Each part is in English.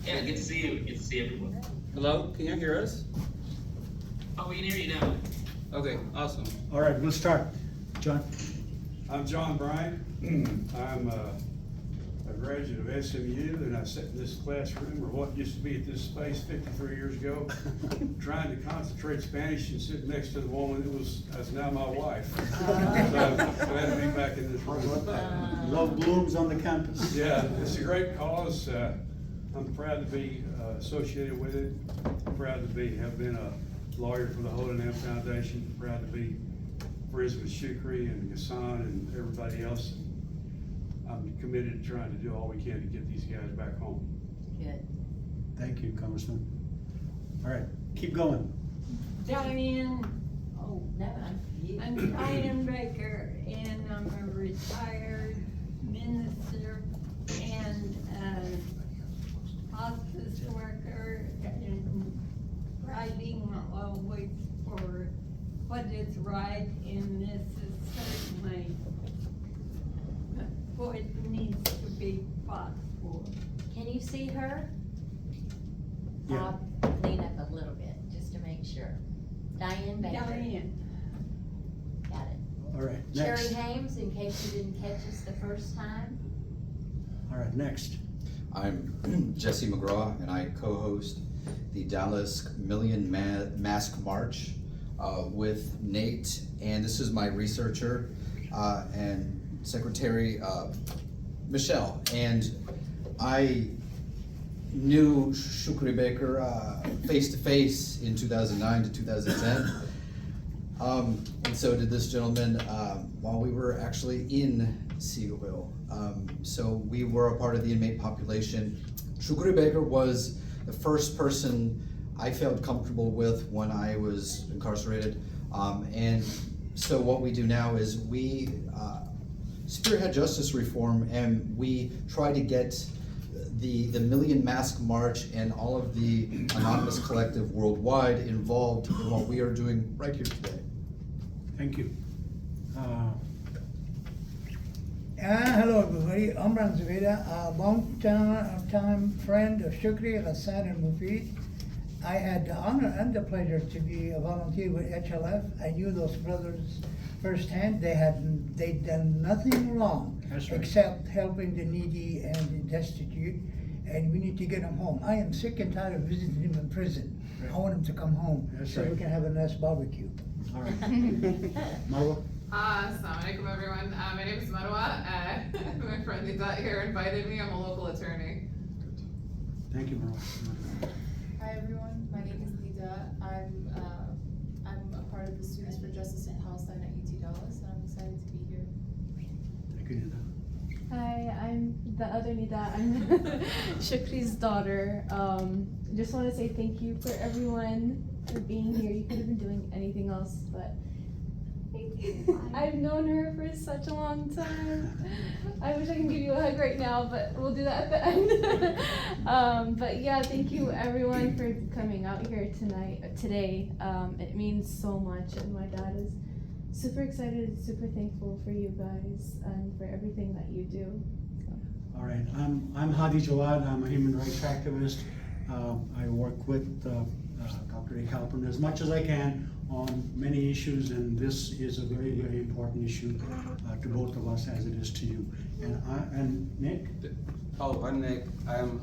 Yeah, good to see you. Good to see everyone. Hello, can you hear us? Oh, we can hear you now. Okay, awesome. All right, we'll start. John? I'm John Bryant. I'm a graduate of SMU, and I sat in this classroom, or what used to be at this space 53 years ago, trying to concentrate Spanish and sitting next to the woman that's now my wife. So I'm glad to be back in this room. Love blooms on the campus. Yeah, it's a great cause. I'm proud to be associated with it. Proud to have been a lawyer for the Holy Lamb Foundation. Proud to be friends with Shukri and Hassan and everybody else. I'm committed to trying to do all we can to get these guys back home. Good. Thank you, Congressman. All right, keep going. Diane, oh, no, I'm Diane Baker, and I'm a retired minister and hospice worker and fighting always for what is right, and this is certainly what needs to be fought for. Can you see her? Yeah. Lean up a little bit, just to make sure. Diane Baker. Diane. Got it. All right, Sherry next. Hames, in case you didn't catch us the first time. All right, next. I'm Jesse McGraw, and I co-host the Dallas Million Mask March with Nate, and this is my researcher and secretary, Michelle. And I knew Shukri Baker face to face in 2009 to 2010. And so did this gentleman while we were actually in Seagoville. So we were a part of the inmate population. Shukri Baker was the first person I felt comfortable with when I was incarcerated. And so what we do now is we spearhead justice reform, and we try to get the Million Mask March and all of the anonymous collective worldwide involved in what we are doing right here today. Thank you. Hello everybody, I'm Ranzaveda, a long-time friend of Shukri, Hassan and Mufid. I had the honor and the pleasure to be a volunteer with HLF. I knew those brothers firsthand. They'd done nothing wrong. That's right. Except helping the needy and the destitute, and we need to get them home. I am sick and tired of visiting them in prison. Right. I want them to come home That's so right. we can have a nice barbecue. All right. Marwa? Assalamu alaikum everyone. My name is Marwa. My friend Nida here invited me. I'm a local attorney. Thank you, Marwa. Hi everyone, my name is Nida. I'm a part of the Students for Justice in Palestine at UT Dallas, and I'm excited to be here. Thank you, Nida. Hi, I'm the other Nida. I'm Shukri's daughter. Just want to say thank you for everyone for being here. You could have been doing anything else, but I've known her for such a long time. I wish I could give you a hug right now, but we'll do that at the end. But yeah, thank you everyone for coming out here today. It means so much, and my dad is super excited and super thankful for you guys and for everything that you do. All right, I'm Hadi Jawad. I'm a human rights activist. I work with Dr. Halpern as much as I can on many issues, and this is a very, very important issue to both of us as it is to you. And Nick? Oh, I'm Nick. I'm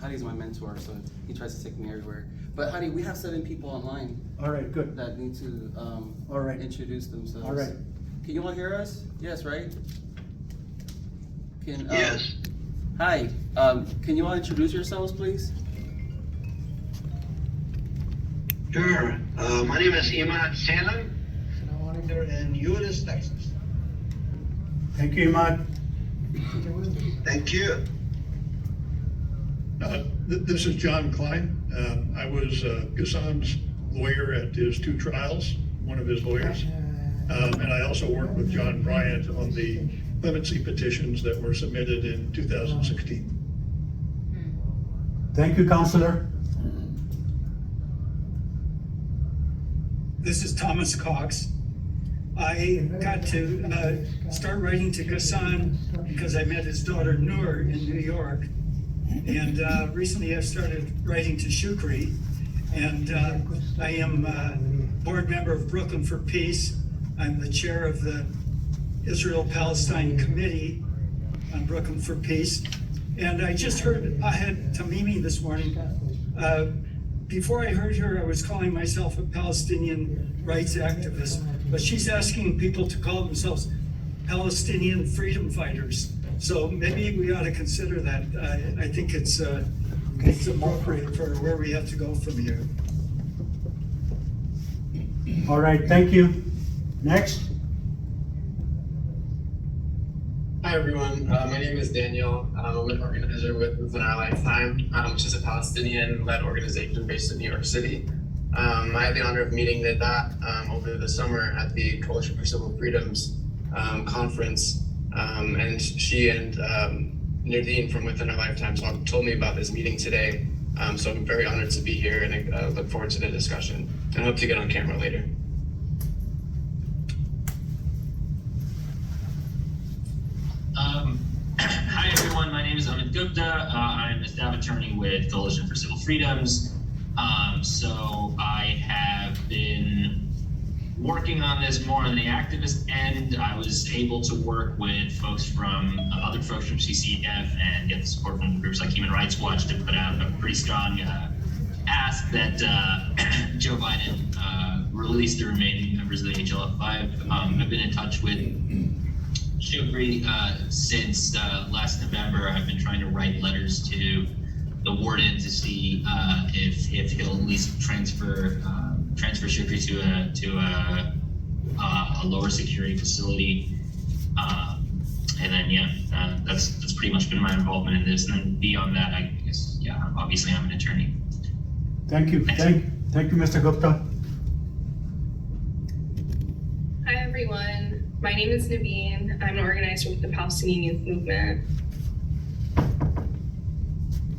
Hadi's my mentor, so he tries to take me everywhere. But Hadi, we have 7 people online. All right, good. That need to all right. introduce themselves. All right. Can you all hear us? Yes, right? Yes. Hi. Can you all introduce yourselves, please? Sure. My name is Imad Salem, and I'm monitor in Euless, Texas. Thank you, Imad. Thank you. This is John Klein. I was Ghassan's lawyer at his 2 trials, one of his lawyers. And I also worked with John Bryant on the clemency petitions that were submitted in 2016. Thank you, Counselor. This is Thomas Cox. I got to start writing to Ghassan because I met his daughter Noor in New York, And recently I've started writing to Shukri. And I am board member of Brooklyn for Peace. I'm the chair of the Israel-Palestine Committee on Brooklyn for Peace. And I just heard, I had Tamimi this morning. Before I heard her, I was calling myself a Palestinian rights activist, but she's asking people to call themselves Palestinian freedom fighters. So maybe we ought to consider that. I think it's appropriate for where we have to go from here. All right, thank you. Next. Hi everyone, my name is Daniel. I'm an organizer with Within Our Lifetime, which is a Palestinian-led organization based in New York City. I had the honor of meeting Nidat over the summer at the Coalition for Civil Freedoms conference, and she and Nadine from Within Our Lifetime told me about this meeting today. So I'm very honored to be here, and I look forward to the discussion and hope to get on camera later. Hi everyone, my name is Amit Gupta. I'm a staff attorney with Coalition for Civil Freedoms. So I have been working on this more on the activist end. I was able to work with folks from other folks from CCF and get the support from groups like Human Rights Watch to put out a pretty strong ask that Joe Biden release the remaining members of the HLF5. I've been in touch with Shukri since last November. I've been trying to write letters to the warden to see if he'll at least transfer Shukri to a lower security facility, and then that's pretty much been my involvement in this. And then beyond that, I guess obviously I'm an attorney. Thank you. Thank you, Mr. Gupta. Hi everyone, my name is Naveen. I'm an organizer with the Palestinian Youth Movement.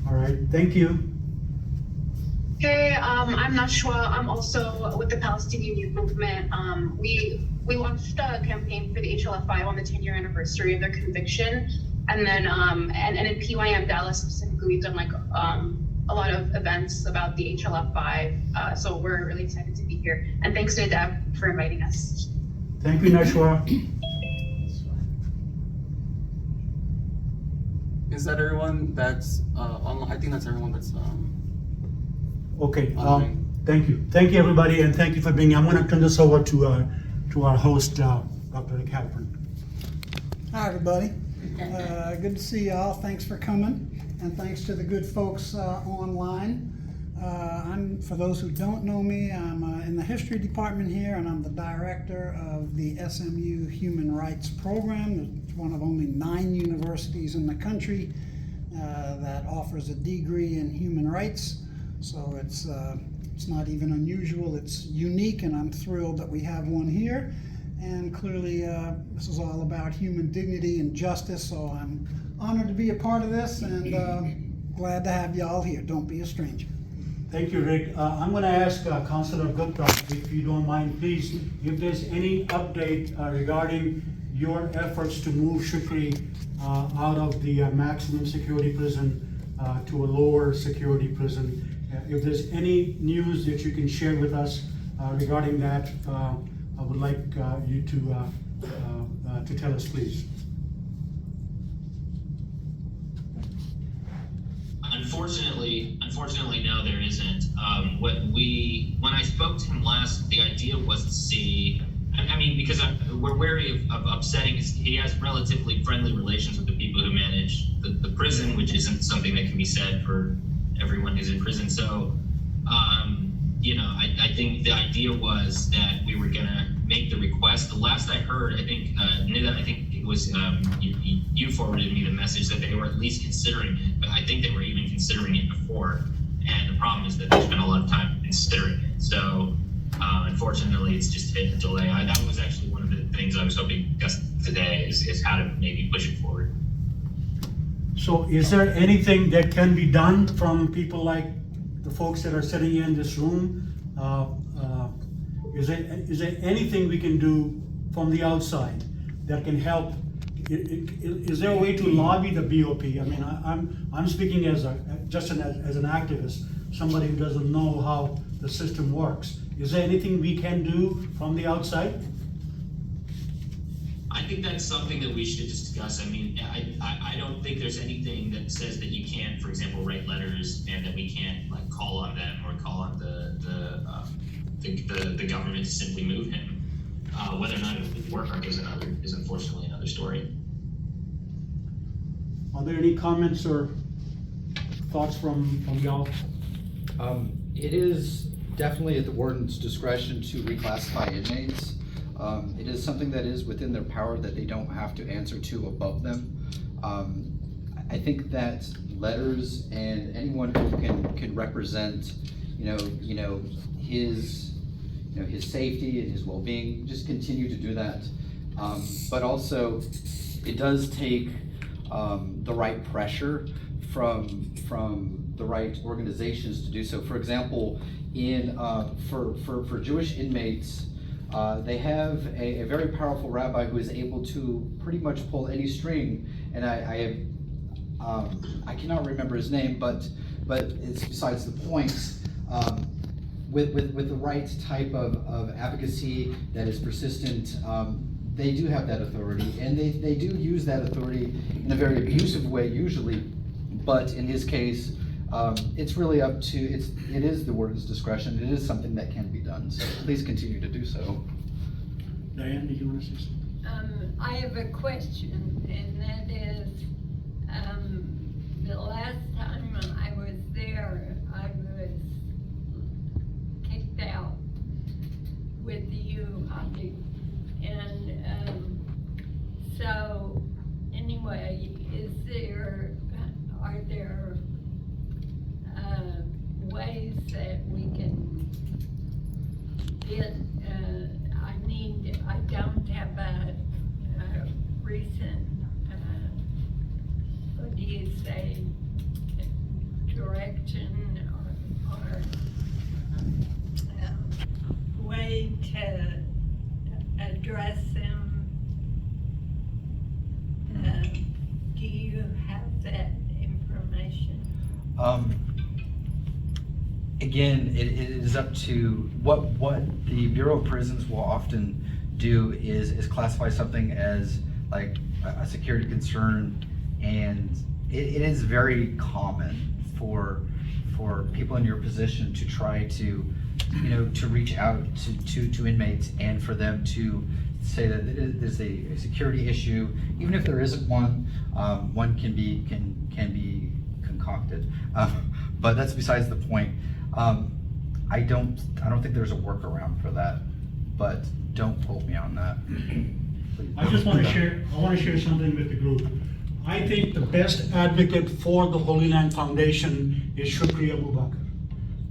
All right, thank you. Hey, I'm Nashwa. I'm also with the Palestinian Youth Movement. We launched a campaign for the HLF5 on the 10-year anniversary of their conviction, and then and in PYM Dallas specifically, we've done like a lot of events about the HLF5. So we're really excited to be here, and thanks to Deb for inviting us. Thank you, Nashwa. Is that everyone that's online? I think that's everyone that's Okay. Thank you. Thank you, everybody, and thank you for being here. I'm going to turn this over to our host, Dr. Halpern. Hi, everybody. Good to see y'all. Thanks for coming, and thanks to the good folks online. For those who don't know me, I'm in the history department here, and I'm the director of the SMU Human Rights Program. It's one of only 9 universities in the country that offers a degree in human rights. So it's not even unusual, it's unique, and I'm thrilled that we have one here. And clearly this is all about human dignity and justice, so I'm honored to be a part of this, and glad to have y'all here. Don't be a stranger. Thank you, Rick. I'm going to ask Councilor Gupta, if you don't mind, please, if there's any update regarding your efforts to move Shukri out of the maximum security prison to a lower security prison. If there's any news that you can share with us regarding that, I would like you to tell us, please. Unfortunately, no, there isn't. When I spoke to him last, the idea was to see. I mean, because we're wary of upsetting. He has relatively friendly relations with the people who manage the prison, which isn't something that can be said for everyone who's in prison. So, I think the idea was that we were gonna make the request. The last I heard, I think it was you forwarded me the message that they were at least considering it, but I think they were even considering it before. And the problem is that they spent a lot of time considering it. So, unfortunately, it's just hit a delay. That was actually one of the things I was hoping to discuss today is how to maybe push it forward. So is there anything that can be done from people like the folks that are sitting in this room? Is there anything we can do from the outside that can help is there a way to lobby the BOP? I mean, I'm speaking as as an activist, somebody who doesn't know how the system works. Is there anything we can do from the outside? I think that's something that we should discuss. I mean, I don't think there's anything that says that you can't, for example, write letters and that we can't like call on them or call on the government to simply move him. Whether or not it would work is unfortunately another story. Are there any comments or thoughts from y'all? It is definitely at the warden's discretion to reclassify inmates. It is something that is within their power that they don't have to answer to above them. I think that letters and anyone who can represent, his safety and his well-being, just continue to do that. But also, it does take the right pressure from the right organizations to do so. For example, for Jewish inmates, they have a very powerful rabbi who is able to pretty much pull any string, and I cannot remember his name, but it's besides the point. With the right type of advocacy that is persistent, they do have that authority, and they do use that authority in a very abusive way usually, but in his case, it's really up to, it is the warden's discretion. It is something that can be done, so please continue to do so. Diane, did you want to say something? I have a question, and that is, the last time I was there, I was kicked out with you, Hadi. And so anyway, are there ways that we can get, I don't have a recent, what do you say, direction or way to address them. Do you have that information? Again, it is up to what the Bureau of Prisons will often do is classify something as like a security concern, and it is very common for people in your position to try to reach out to inmates and for them to say that there's a security issue, even if there isn't one. One can be concocted, but that's besides the point. I don't think there's a workaround for that, but don't quote me on that. I just want to share something with the group. I think the best advocate for the Holy Land Foundation is Shukri Abubakar.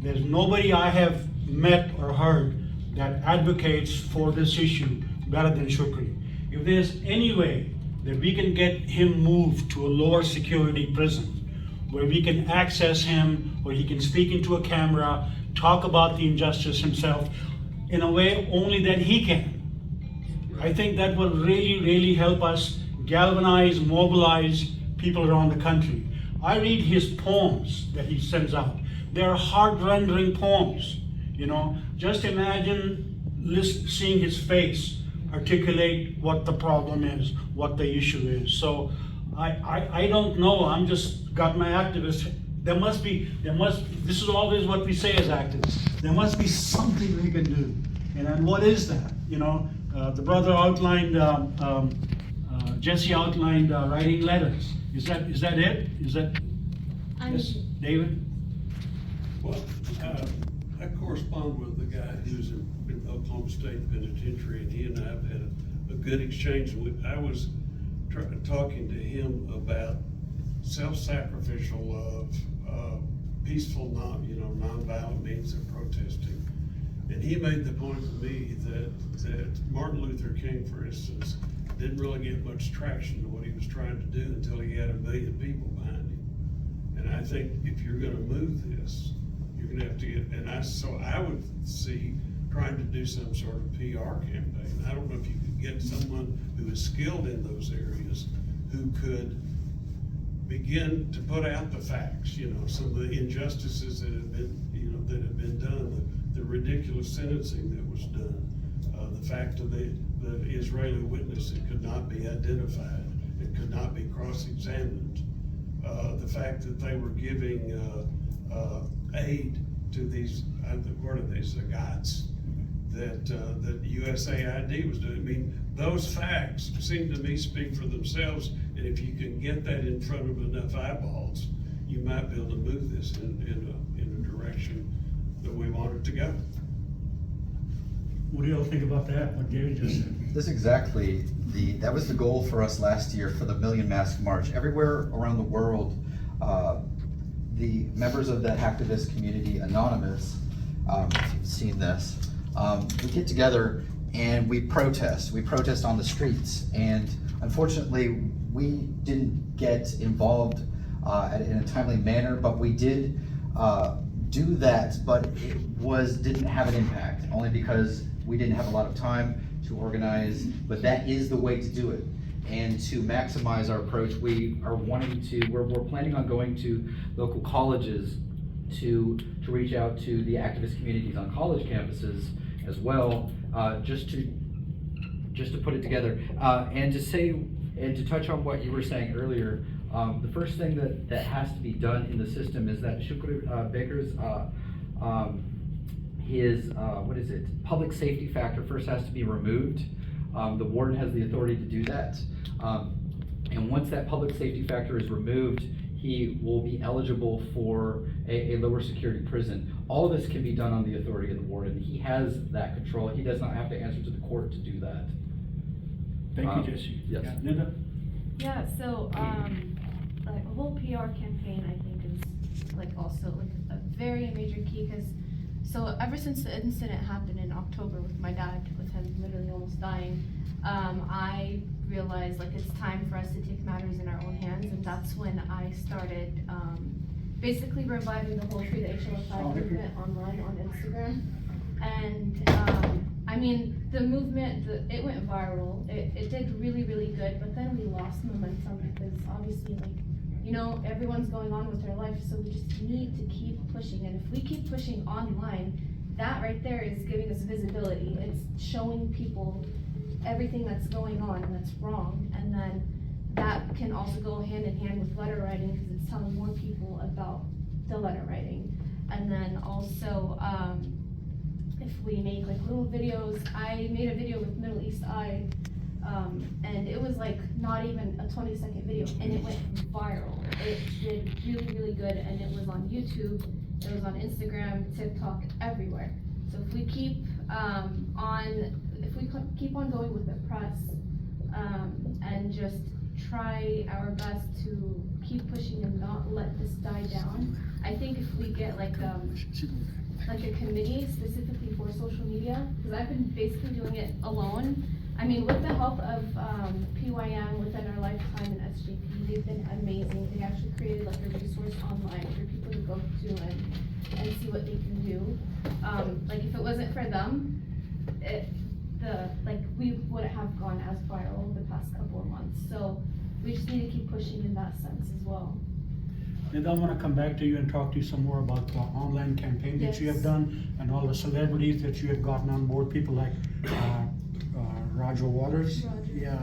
There's nobody I have met or heard that advocates for this issue better than Shukri. If there's any way that we can get him moved to a lower security prison, where we can access him, where he can speak into a camera, talk about the injustice himself, in a way only that he can, I think that will really, really help us galvanize, mobilize people around the country. I read his poems that he sends out. They're heart-rending poems, Just imagine seeing his face articulate what the problem is, what the issue is. So I don't know, I'm just got my activist. This is always what we say as activists. There must be something we can do. And what is that? The brother outlined, Jesse outlined writing letters. Is that it? Yes, David? Well, I correspond with the guy who's in Oklahoma State Penitentiary, and he and I have had a good exchange. I was talking to him about self-sacrificial love, peaceful, nonviolent means of protesting. And he made the point to me that Martin Luther King, for instance, didn't really get much traction to what he was trying to do until he had 1 million people behind him. And I think if you're going to move this, you're going to have to get, so I would see trying to do some sort of PR campaign. I don't know if you could get someone who is skilled in those areas who could begin to put out the facts, you know, some of the injustices that have been, you know, that have been done, the ridiculous sentencing that was done, the fact of the Israeli witness that could not be identified, it could not be cross-examined, the fact that they were giving aid to these, what are these, GOTS, that USAID was doing. I mean, those facts seem to me speak for themselves, and if you can get that in front of enough eyeballs, you might be able to move this in a direction that we want it to go. What do y'all think about that, what Gary just said? This is exactly that was the goal for us last year for the Million Mask March. Everywhere around the world, the members of that activist community, Anonymous, if you've seen this, we get together and we protest. We protest on the streets, and unfortunately, we didn't get involved in a timely manner, but we did do that, but it didn't have an impact, only because we didn't have a lot of time to organize, but that is the way to do it. And to maximize our approach, we're planning on going to local colleges to reach out to the activist communities on college campuses as well, just to put it together. And to touch on what you were saying earlier, the first thing that has to be done in the system is that Shukri Baker's public safety factor first has to be removed. The warden has the authority to do that. And once that public safety factor is removed, he will be eligible for a lower security prison. All of this can be done on the authority of the warden. He has that control. He does not have to answer to the court to do that. Thank you, Jesse. Yes. Yeah, Linda? Yeah, so, like, a whole PR campaign, I think, is, like, also, like, a very major key, because, so, ever since the incident happened in October with my dad, with him literally almost dying, I realized, like, it's time for us to take matters in our own hands, and that's when I started, basically reviving the whole Free the HLF5 movement online on Instagram. And, I mean, the movement, it went viral. It did really, really good, but then we lost momentum because obviously, like, you know, everyone's going on with their life, so we just need to keep pushing. And if we keep pushing online, that right there is giving us visibility. It's showing people everything that's going on and that's wrong. And then that can also go hand in hand with letter writing, because it's telling more people about the letter writing. And then also, if we make like little videos, I made a video with Middle East Eye, and it was like not even a 20-second video, and it went viral. It did really, really good, and it was on YouTube, it was on Instagram, TikTok, everywhere. So if we keep keep on going with the press, and just try our best to keep pushing and not let this die down, I think if we get like a committee specifically for social media, because I've been basically doing it alone. I mean, with the help of PYM, Within Our Lifetime, and SJP, they've been amazing. They actually created like a resource online for people to go to and see what they can do. Like if it wasn't for them, we wouldn't have gone as viral the past couple of months. So we just need to keep pushing in that sense as well. And I want to come back to you and talk to you some more about the online campaign that you have done and all the celebrities that you have gotten on board, people like Roger Waters. Yeah.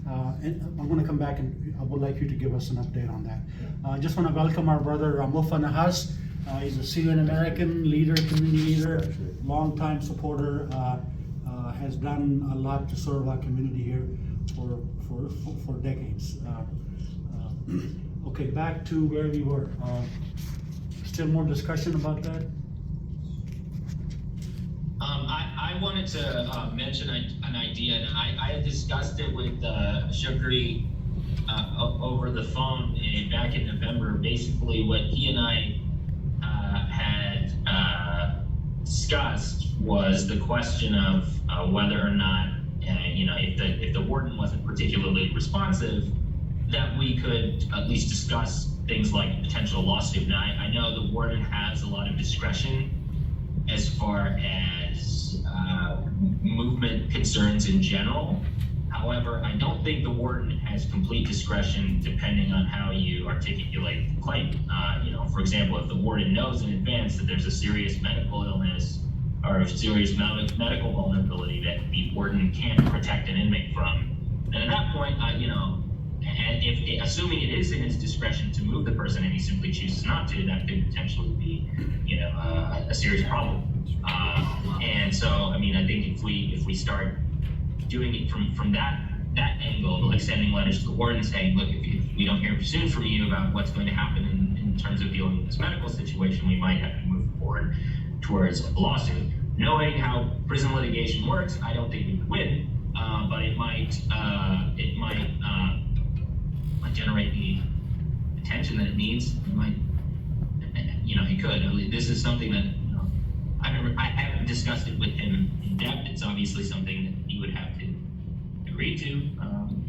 And I'm going to come back and I would like you to give us an update on that. I just want to welcome our brother Mufa Nahas. He's a Syrian American leader, community leader, longtime supporter, has done a lot to serve our community here for decades. Okay, back to where we were. Still more discussion about that? I wanted to mention an idea, and I had discussed it with Shukri over the phone back in November. Basically, what he and I had discussed was the question of whether or not, if the warden wasn't particularly responsive, that we could at least discuss things like potential lawsuit. Now, I know the warden has a lot of discretion as far as movement concerns in general. However, I don't think the warden has complete discretion depending on how you articulate the claim. For example, if the warden knows in advance that there's a serious medical illness or a serious medical vulnerability that the warden can't protect an inmate from, then at that point, and if assuming it is in his discretion to move the person and he simply chooses not to, that could potentially be, a serious problem. And so, I think if we start doing it from that angle, like sending letters to the warden saying, look, if we don't hear soon from you about what's going to happen in terms of dealing with this medical situation, we might have to move forward towards a lawsuit. Knowing how prison litigation works, I don't think we would win, but it might generate the attention that it needs. It might, it could. This is something that I haven't discussed it with him in depth. It's obviously something that he would have to agree to,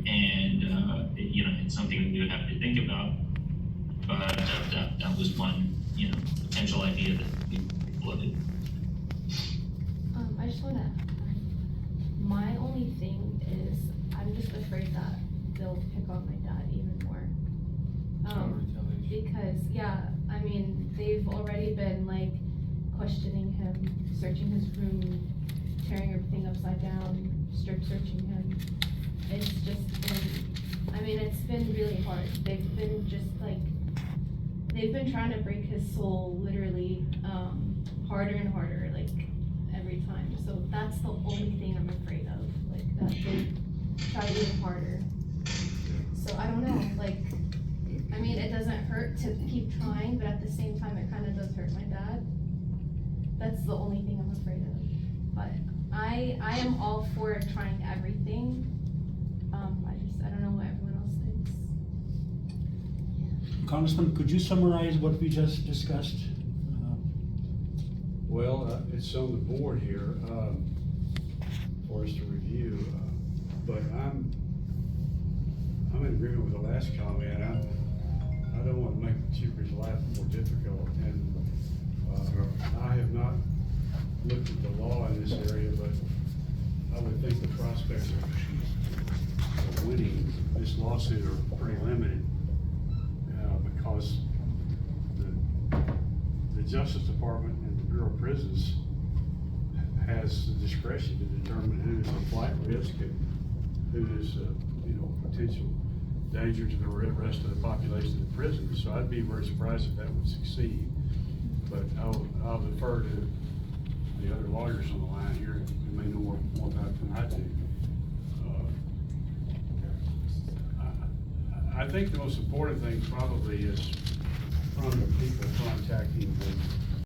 it's something that we would have to think about. But that was one, potential idea that we floated. I just wanna, my only thing is, I'm just afraid that they'll pick on my dad even more. Because, they've already been like questioning him, searching his room, tearing everything upside down, strip searching him. It's just been, it's been really hard. They've been they've been trying to break his soul literally, harder and harder, like every time. So that's the only thing I'm afraid of, like that they try even harder. So I don't know, it doesn't hurt to keep trying, but at the same time, it kind of does hurt my dad. That's the only thing I'm afraid of. But I am all for trying everything. I don't know what everyone else thinks. Congressman, could you summarize what we just discussed? Well, it's on the board here for us to review, but I'm in agreement with the last comment. I don't want to make Shukri's life more difficult, and I have not looked at the law in this area, but I would think the prospects of winning this lawsuit are pretty limited because the Justice Department and the Bureau of Prisons has the discretion to determine who is a flight risk and who is potential danger to the rest of the population of the prison. So I'd be very surprised if that would succeed. But I'll defer to the other lawyers on the line here who may know more about it than I do. I think the most important thing probably is from the people contacting the